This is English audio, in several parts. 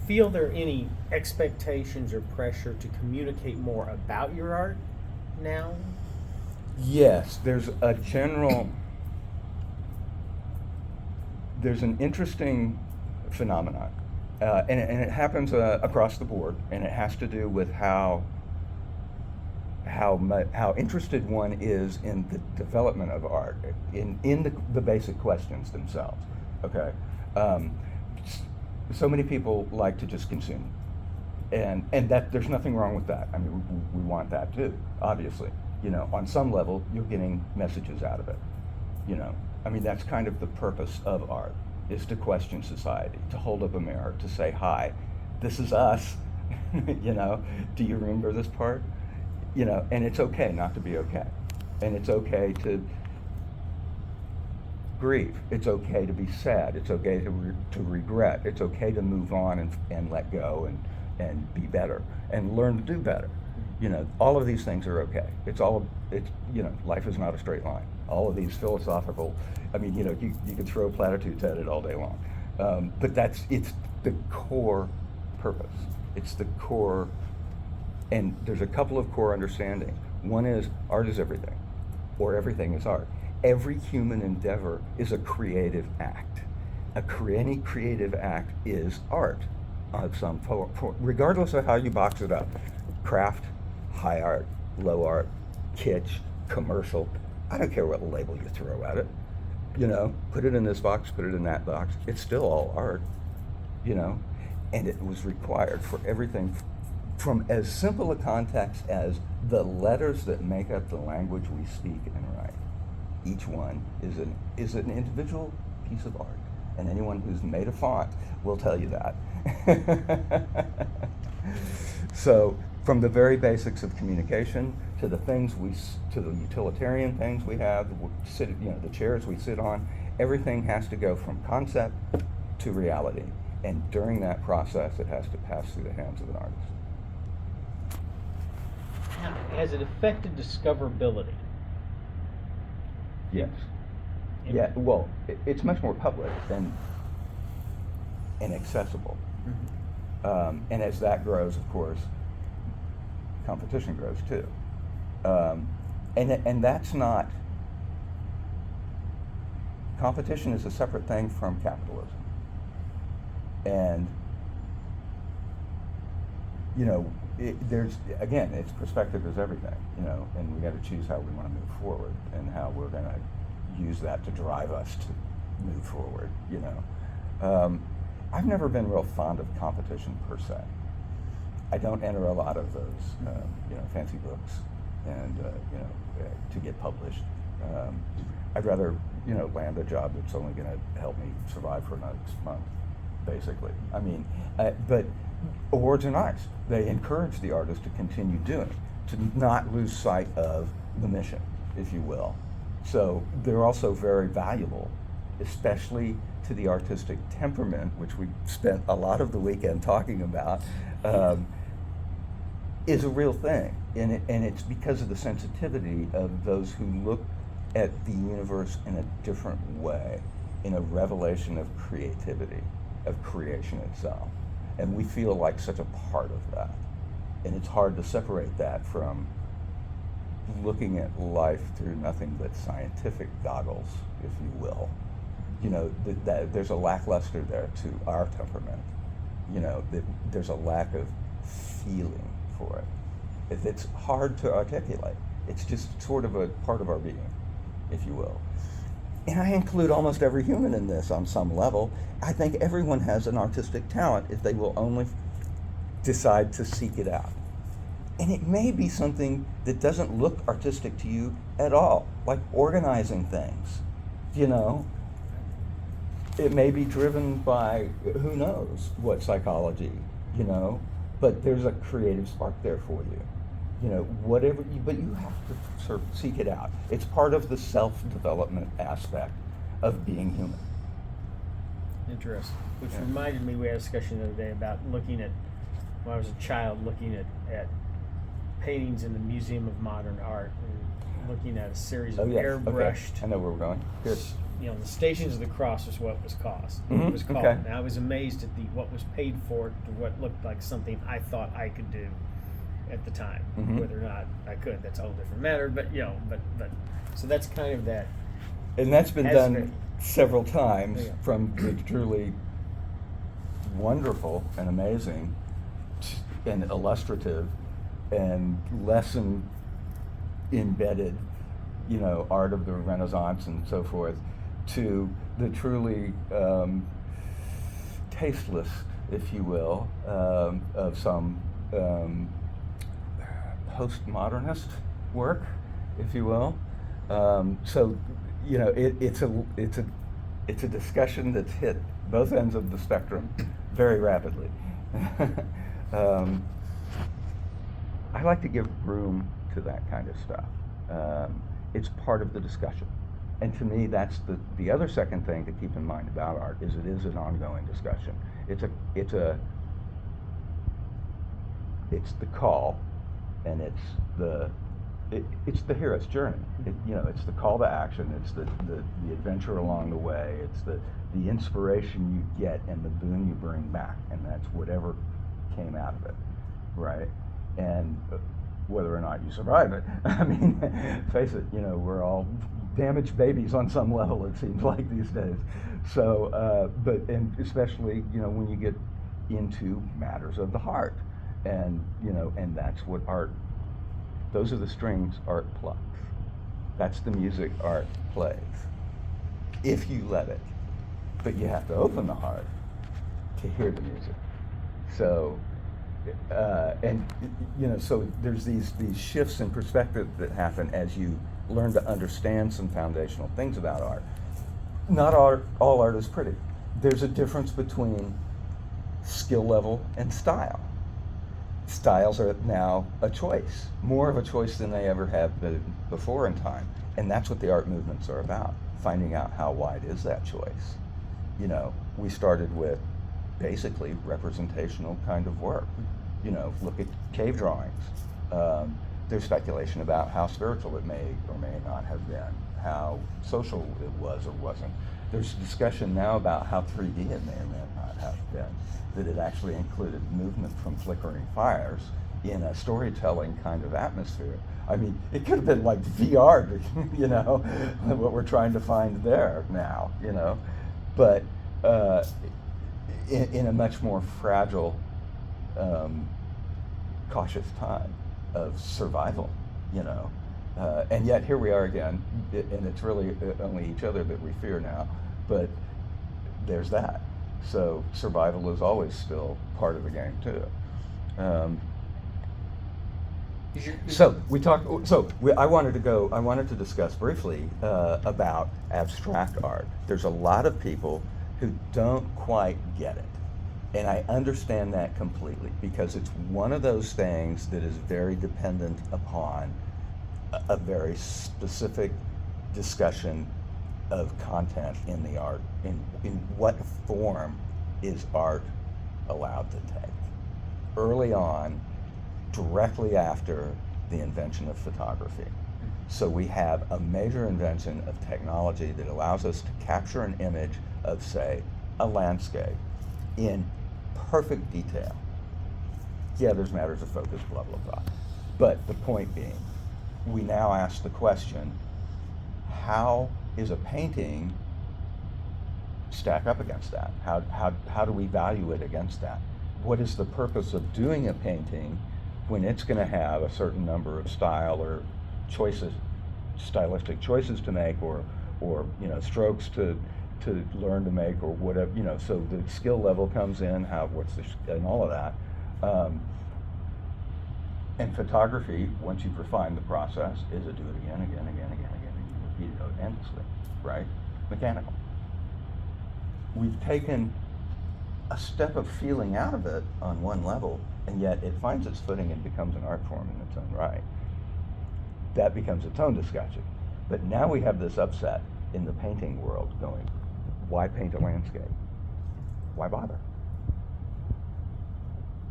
feel there any expectations or pressure to communicate more about your art now? Yes, there's an interesting phenomenon, and it happens across the board, and it has to do with how interested one is in the development of art, in the basic questions themselves. Okay, so many people like to just consume, and that there's nothing wrong with that. I mean, we want that too, obviously. You know, on some level, you're getting messages out of it. You know, I mean, that's kind of the purpose of art, is to question society, to hold up a mirror, to say, hi, this is us. You know, do you remember this part? You know, and it's okay not to be okay. And it's okay to grieve. It's okay to be sad. It's okay to regret. It's okay to move on and let go and be better and learn to do better. You know, all of these things are okay. It's, you know, life is not a straight line. All of these philosophical, I mean, you know, you could throw platitudes at it all day long. But it's the core purpose. It's the core, and there's a couple of core understandings. One is art is everything, or everything is art. Every human endeavor is a creative act. Any creative act is art of some form, regardless of how you box it up. Craft, high art, low art, kitsch, commercial. I don't care what label you throw at it. You know, put it in this box, put it in that box. It's still all art, you know. And it was required for everything from as simple a context as the letters that make up the language we speak and write. Each one is an individual piece of art. And anyone who's made a font will tell you that. So, from the very basics of communication to the utilitarian things we have, the chairs we sit on, everything has to go from concept to reality. And during that process, it has to pass through the hands of an artist. Has it affected discoverability? Yes. Yeah, well, it's much more public and accessible. Mm-hmm. And as that grows, of course, competition grows too. And that's not, competition is a separate thing from capitalism. And, you know, it's perspective is everything, you know, and we got to choose how we want to move forward and how we're going to use that to drive us to move forward, you know. I've never been real fond of competition per se. I don't enter a lot of those, fancy books and, to get published. I'd rather, land a job that's only going to help me survive for next month, basically. I mean, but awards are nice. They encourage the artist to continue doing, to not lose sight of the mission, if you will. So they're also very valuable, especially to the artistic temperament, which we spent a lot of the weekend talking about, is a real thing. And it's because of the sensitivity of those who look at the universe in a different way, in a revelation of creativity, of creation itself. And we feel like such a part of that. And it's hard to separate that from looking at life through nothing but scientific goggles, if you will. There's a lackluster there to our temperament. There's a lack of feeling for it. It's hard to articulate. It's just sort of a part of our being, if you will. And I include almost every human in this on some level. I think everyone has an artistic talent if they will only decide to seek it out. And it may be something that doesn't look artistic to you at all, like organizing things, It may be driven by who knows what psychology, but there's a creative spark there for you. But you have to sort of seek it out. It's part of the self-development aspect of being human. Interesting. Which reminded me, we had a discussion the other day about looking at, when I was a child, looking at paintings in the Museum of Modern Art and looking at a series of airbrushed. Okay. I know where we're going. Good. the Stations of the Cross was what was cost. Mhm, It was called. okay. And I was amazed at what was paid for it to what looked like something I thought I could do at the time. Mhm. Whether or not I could, that's a whole different matter. But but so that's kind of that. And that's been Has done been. several times Yeah. from the truly wonderful and amazing and illustrative and lesson embedded, art of the Renaissance and so forth, to the truly tasteless, if you will, of some postmodernist work, if you will. So, it's a discussion that's hit both ends of the spectrum very rapidly. I like to give room to that kind of stuff. It's part of the discussion. And to me, that's the other second thing to keep in mind about art is it is an ongoing discussion. It's the call, and it's the hero's journey. It's the call to action. It's the adventure along the way. It's the inspiration you get and the boon you bring back, and that's whatever came out of it, right? And whether or not you survive it, I mean, face it, we're all damaged babies on some level, it seems like these days. So, and especially, when you get into matters of the heart, and that's what art, those are the strings art plucks. That's the music art plays, if you let it. But you have to open the heart to hear the music. So, so there's these shifts in perspective that happen as you learn to understand some foundational things about art. Not all art is pretty. There's a difference between skill level and style. Styles are now a choice, more of a choice than they ever have been before in time. And that's what the art movements are about, finding out how wide is that choice. We started with basically representational kind of work. Look at cave drawings. There's speculation about how spiritual it may or may not have been, how social it was or wasn't. There's discussion now about how 3D it may or may not have been, that it actually included movement from flickering fires in a storytelling kind of atmosphere. I mean, it could have been like VR, what we're trying to find there now, but in a much more fragile, cautious time of survival, and yet here we are again, and it's really only each other that we fear now, but there's that. So survival is always still part of the game too. I wanted to discuss briefly about abstract art. There's a lot of people who don't quite get it. And I understand that completely, because it's one of those things that is very dependent upon a very specific discussion of content in the art. In what form is art allowed to take? Early on, directly after the invention of photography. So we have a major invention of technology that allows us to capture an image of, say, a landscape in perfect detail. Yeah, there's matters of focus, blah, blah, blah. But the point being, we now ask the question, how is a painting stack up against that? How do we value it against that? What is the purpose of doing a painting when it's going to have a certain number of stylistic choices to make, or strokes to learn to make, or whatever, so the skill level comes in, and all of that. And photography, once you've refined the process, is a do it again, and you repeat it endlessly, right? Mechanical. We've taken a step of feeling out of it on one level, and yet it finds its footing and becomes an art form in its own right. That becomes its own discussion. But now we have this upset in the painting world going, why paint a landscape? Why bother?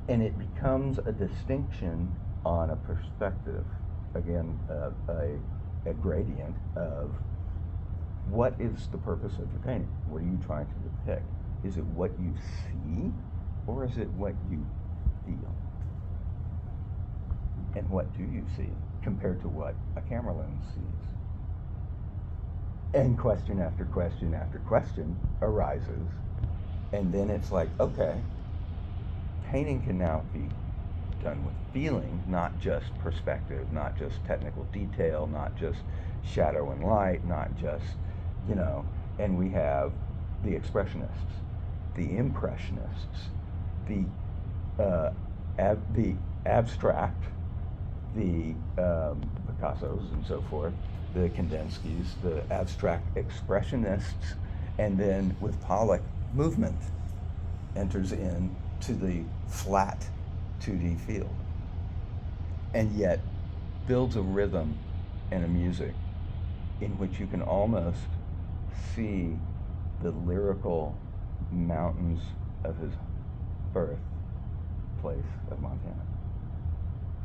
And it becomes a distinction on a perspective, again, a gradient of what is the purpose of your painting? What are you trying to depict? Is it what you see, or is it what you feel? And what do you see compared to what a camera lens sees? And question after question after question arises, and then it's like, okay, painting can now be done with feeling, not just perspective, not just technical detail, not just shadow and light, not just, you know, and we have the expressionists, the impressionists, the abstract, the Picassos and so forth, the Kandinskys, the abstract expressionists, and then with Pollock, movement enters into the flat 2D field, and yet builds a rhythm and a music in which you can almost see the lyrical mountains of his birthplace of Montana.